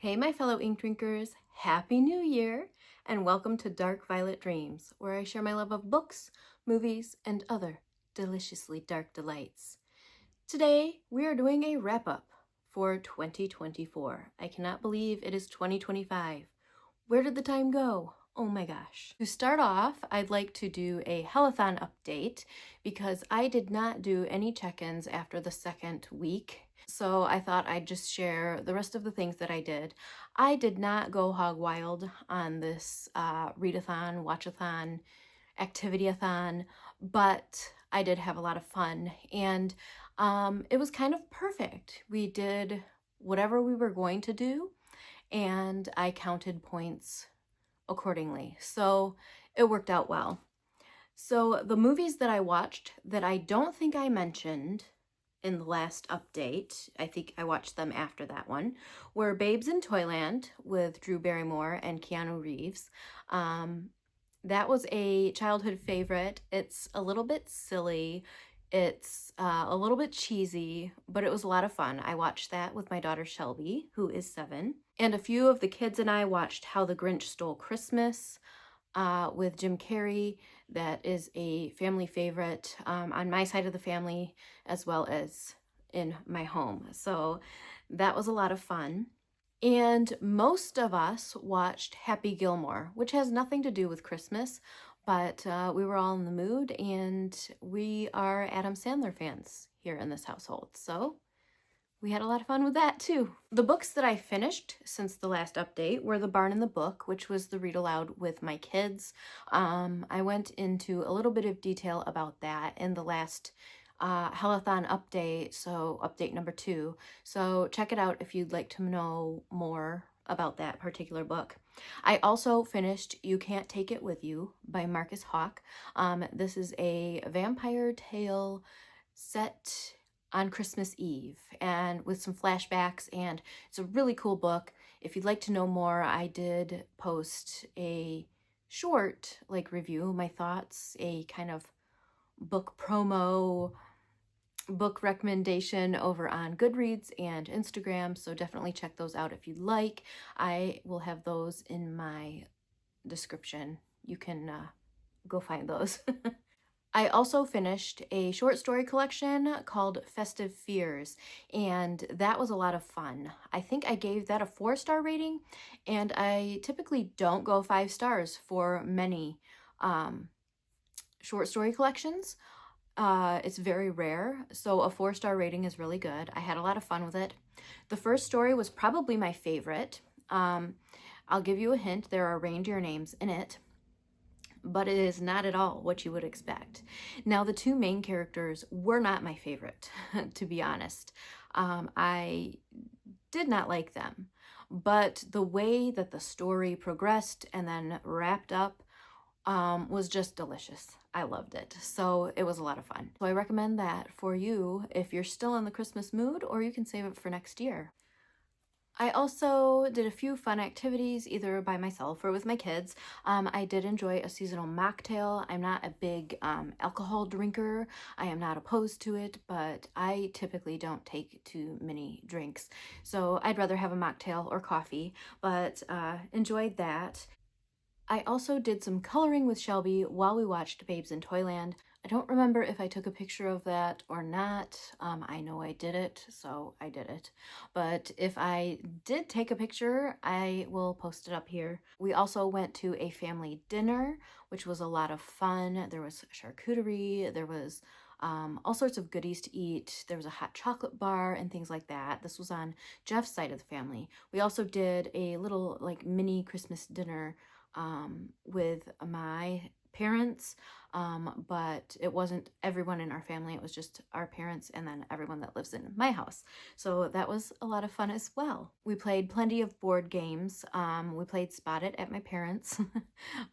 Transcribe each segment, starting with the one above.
Hey, my fellow ink drinkers, Happy New Year, and welcome to Dark Violet Dreams, where I share my love of books, movies, and other deliciously dark delights. Today, we are doing a wrap-up for 2024. I cannot believe it is 2025. Where did the time go? Oh my gosh. To start off, I'd like to do a Hell-A-Thon update because I did not do any check-ins after the second week. So I thought I'd just share the rest of the things that I did. I did not go hog wild on this readathon, watchathon, activity-a-thon, but I did have a lot of fun, and it was kind of perfect. We did whatever we were going to do, and I counted points accordingly. So it worked out well. So the movies that I watched that I don't think I mentioned in the last update, I think I watched them after that one, were Babes in Toyland with Drew Barrymore and Keanu Reeves. That was a childhood favorite. It's a little bit silly. It's a little bit cheesy, but it was a lot of fun. I watched that with my daughter Shelby, who is 7. And a few of the kids and I watched How the Grinch Stole Christmas with Jim Carrey. That is a family favorite on my side of the family as well as in my home. So that was a lot of fun. And most of us watched Happy Gilmore, which has nothing to do with Christmas, but we were all in the mood, and we are Adam Sandler fans here in this household. So we had a lot of fun with that too. The books that I finished since the last update were The Barn and the Book, which was the read aloud with my kids. I went into a little bit of detail about that in the last Hell-A-Thon update, so update number 2. So check it out if you'd like to know more about that particular book. I also finished You Can't Take It With You by Marcus Hawk. This is a vampire tale set on Christmas Eve and with some flashbacks, and it's a really cool book. If you'd like to know more, I did post a short review, my thoughts, a kind of book promo, book recommendation over on Goodreads and Instagram, so definitely check those out if you'd like. I will have those in my description. You can go find those. I also finished a short story collection called Festive Fears, and that was a lot of fun. I think I gave that a 4-star rating, and I typically don't go 5 stars for many short story collections. It's very rare, so a 4-star rating is really good. I had a lot of fun with it. The first story was probably my favorite. I'll give you a hint, there are reindeer names in it, but it is not at all what you would expect. Now, the 2 main characters were not my favorite, to be honest. I did not like them, but the way that the story progressed and then wrapped up was just delicious. I loved it. So it was a lot of fun. So I recommend that for you if you're still in the Christmas mood, or you can save it for next year. I also did a few fun activities, either by myself or with my kids. I did enjoy a seasonal mocktail. I'm not a big alcohol drinker. I am not opposed to it, but I typically don't take too many drinks. So I'd rather have a mocktail or coffee, but enjoyed that. I also did some coloring with Shelby while we watched Babes in Toyland. I don't remember if I took a picture of that or not. I know I did it, so I did it. But if I did take a picture, I will post it up here. We also went to a family dinner, which was a lot of fun. There was charcuterie, there was all sorts of goodies to eat. There was a hot chocolate bar and things like that. This was on Jeff's side of the family. We also did a little mini Christmas dinner with my parents, but it wasn't everyone in our family. It was just our parents and then everyone that lives in my house. So that was a lot of fun as well. We played plenty of board games. We played Spot It at my parents'.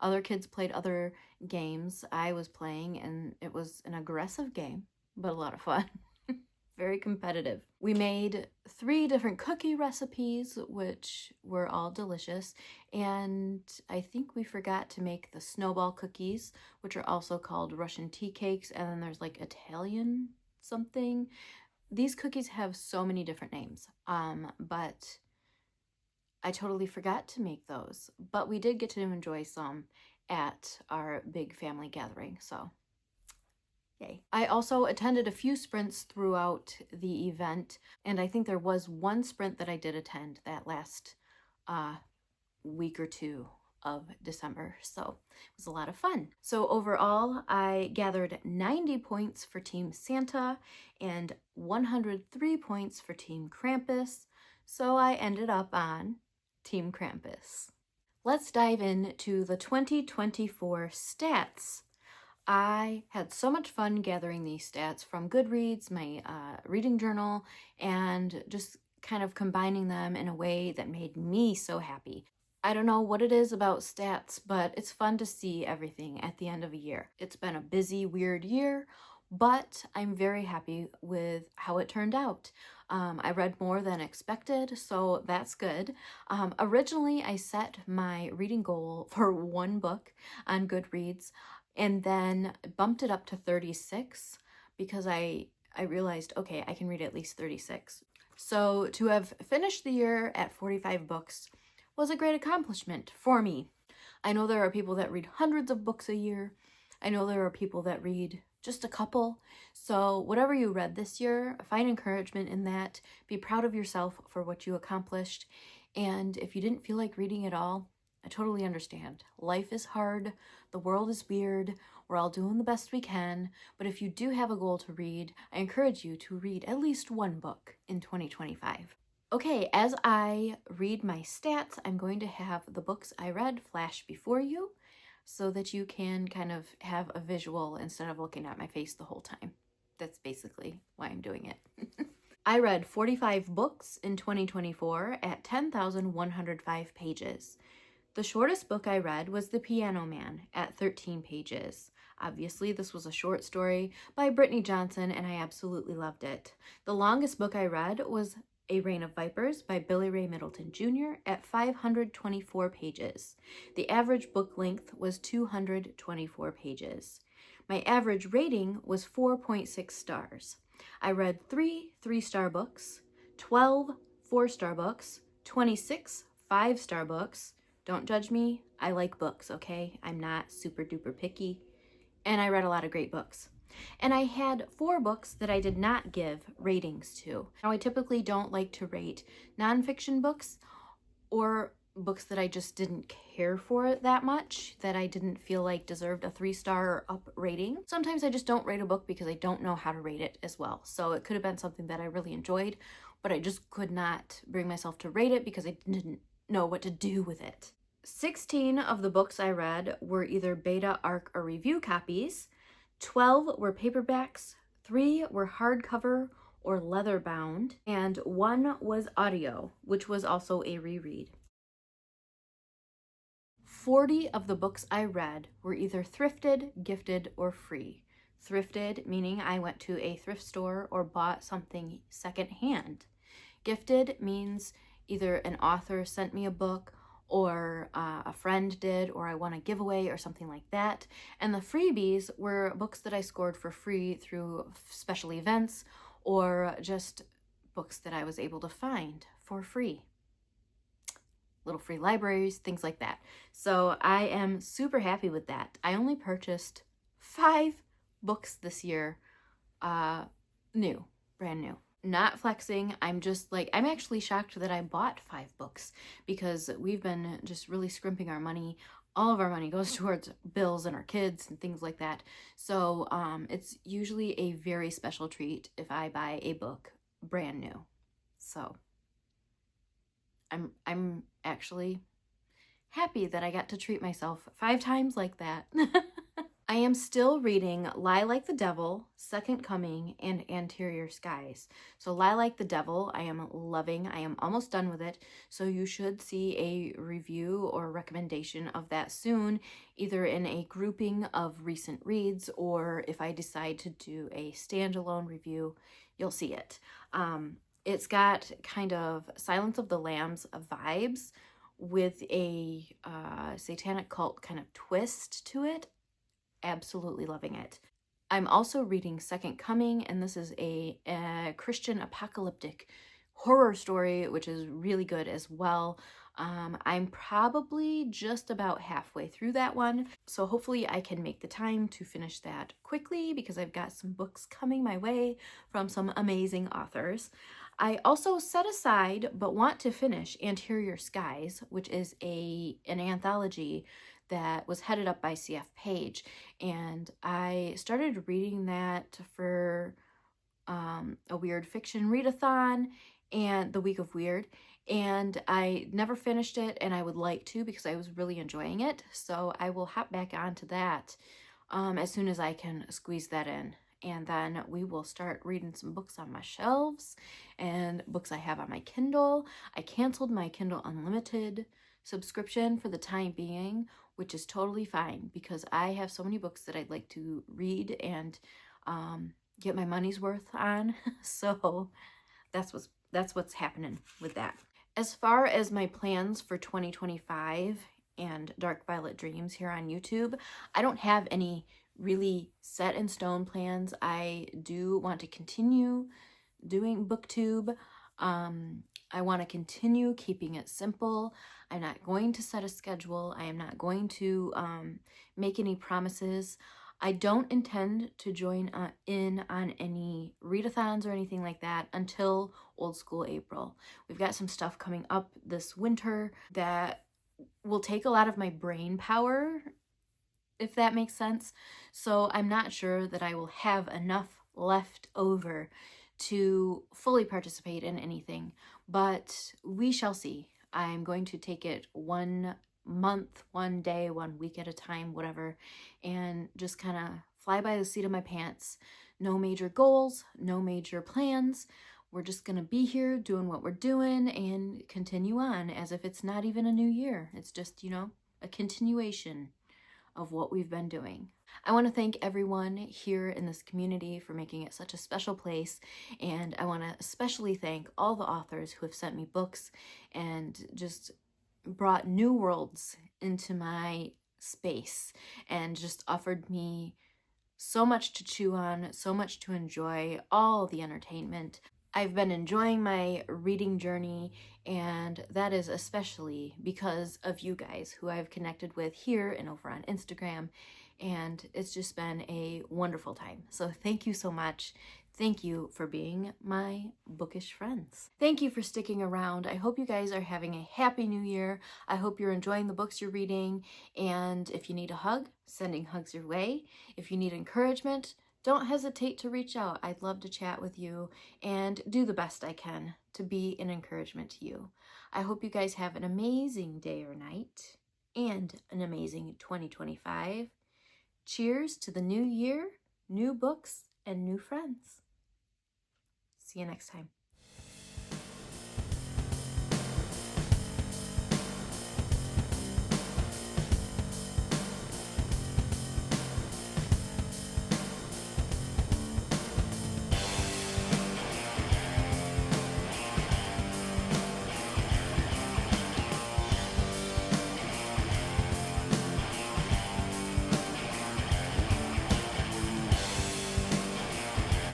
Other kids played other games I was playing, and it was an aggressive game, but a lot of fun. Very competitive. We made 3 different cookie recipes, which were all delicious, and I think we forgot to make the snowball cookies, which are also called Russian tea cakes, and then there's Italian something. These cookies have so many different names, but I totally forgot to make those, but we did get to enjoy some at our big family gathering, so yay. I also attended a few sprints throughout the event, and I think there was one sprint that I did attend that last week or two of December, so it was a lot of fun. So overall, I gathered 90 points for Team Santa and 103 points for Team Krampus, so I ended up on Team Krampus. Let's dive into the 2024 stats. I had so much fun gathering these stats from Goodreads, my reading journal, and just kind of combining them in a way that made me so happy. I don't know what it is about stats, but it's fun to see everything at the end of a year. It's been a busy, weird year, but I'm very happy with how it turned out. I read more than expected, so that's good. Originally, I set my reading goal for one book on Goodreads and then bumped it up to 36 because I realized, okay, I can read at least 36. So to have finished the year at 45 books was a great accomplishment for me. I know there are people that read hundreds of books a year. I know there are people that read just a couple. So whatever you read this year, find encouragement in that. Be proud of yourself for what you accomplished. And if you didn't feel like reading at all, I totally understand. Life is hard. The world is weird. We're all doing the best we can. But if you do have a goal to read, I encourage you to read at least one book in 2025. Okay, as I read my stats, I'm going to have the books I read flash before you so that you can kind of have a visual instead of looking at my face the whole time. That's basically why I'm doing it. I read 45 books in 2024 at 10,105 pages. The shortest book I read was The Piano Man at 13 pages. Obviously, this was a short story by Brittany Johnson, and I absolutely loved it. The longest book I read was A Reign of Vipers by Billy Ray Middleton Jr. at 524 pages. The average book length was 224 pages. My average rating was 4.6 stars. I read 3 3-star books, 12 4-star books, 26 5-star books. Don't judge me. I like books, okay? I'm not super duper picky. And I read a lot of great books. And I had 4 books that I did not give ratings to. Now, I typically don't like to rate nonfiction books or books that I just didn't care for that much, that I didn't feel like deserved a 3-star or up rating. Sometimes I just don't rate a book because I don't know how to rate it as well. So it could have been something that I really enjoyed, but I just could not bring myself to rate it because I didn't know what to do with it. 16 of the books I read were either beta, ARC, or review copies. 12 were paperbacks, 3 were hardcover or leather bound, and 1 was audio, which was also a reread. 40 of the books I read were either thrifted, gifted, or free. Thrifted meaning I went to a thrift store or bought something secondhand. Gifted means either an author sent me a book or a friend did, or I won a giveaway or something like that. And the freebies were books that I scored for free through special events or just books that I was able to find for free. Little free libraries, things like that. So I am super happy with that. I only purchased 5 books this year, brand new. Not flexing. I'm actually shocked that I bought 5 books because we've been just really scrimping our money. All of our money goes towards bills and our kids and things like that. So it's usually a very special treat if I buy a book brand new. So I'm actually happy that I got to treat myself 5 times like that. I am still reading Lie Like the Devil, Second Coming, and Anterior Skies. So Lie Like the Devil, I am loving. I am almost done with it. So you should see a review or recommendation of that soon, either in a grouping of recent reads, or if I decide to do a standalone review, you'll see it. It's got kind of Silence of the Lambs vibes with a satanic cult kind of twist to it. Absolutely loving it. I'm also reading Second Coming, and this is a Christian apocalyptic horror story, which is really good as well. I'm probably just about halfway through that one, so hopefully I can make the time to finish that quickly because I've got some books coming my way from some amazing authors. I also set aside but want to finish Anterior Skies, which is an anthology that was headed up by C.F. Page, and I started reading that for a weird fiction readathon and the week of weird, and I never finished it, and I would like to because I was really enjoying it, so I will hop back onto that as soon as I can squeeze that in. And then we will start reading some books on my shelves and books I have on my Kindle. I canceled my Kindle Unlimited subscription for the time being, which is totally fine because I have so many books that I'd like to read and get my money's worth on. So that's what's happening with that. As far as my plans for 2025 and Dark Violet Dreams here on YouTube, I don't have any really set in stone plans. I do want to continue doing booktube. I want to continue keeping it simple. I'm not going to set a schedule. I am not going to make any promises. I don't intend to join in on any readathons or anything like that until Old School April. We've got some stuff coming up this winter that will take a lot of my brain power, if that makes sense. So I'm not sure that I will have enough left over to fully participate in anything, but we shall see. I'm going to take it 1 month, 1 day, 1 week at a time, whatever, and just kind of fly by the seat of my pants. No major goals, no major plans. We're just going to be here doing what we're doing and continue on as if it's not even a new year. It's just, a continuation of what we've been doing. I want to thank everyone here in this community for making it such a special place, and I want to especially thank all the authors who have sent me books and just brought new worlds into my space and just offered me so much to chew on, so much to enjoy, all the entertainment. I've been enjoying my reading journey, and that is especially because of you guys who I've connected with here and over on Instagram, and it's just been a wonderful time. So thank you so much. Thank you for being my bookish friends. Thank you for sticking around. I hope you guys are having a happy new year. I hope you're enjoying the books you're reading, and if you need a hug, sending hugs your way. If you need encouragement, don't hesitate to reach out. I'd love to chat with you and do the best I can to be an encouragement to you. I hope you guys have an amazing day or night and an amazing 2025. Cheers to the new year, new books, and new friends. See you next time.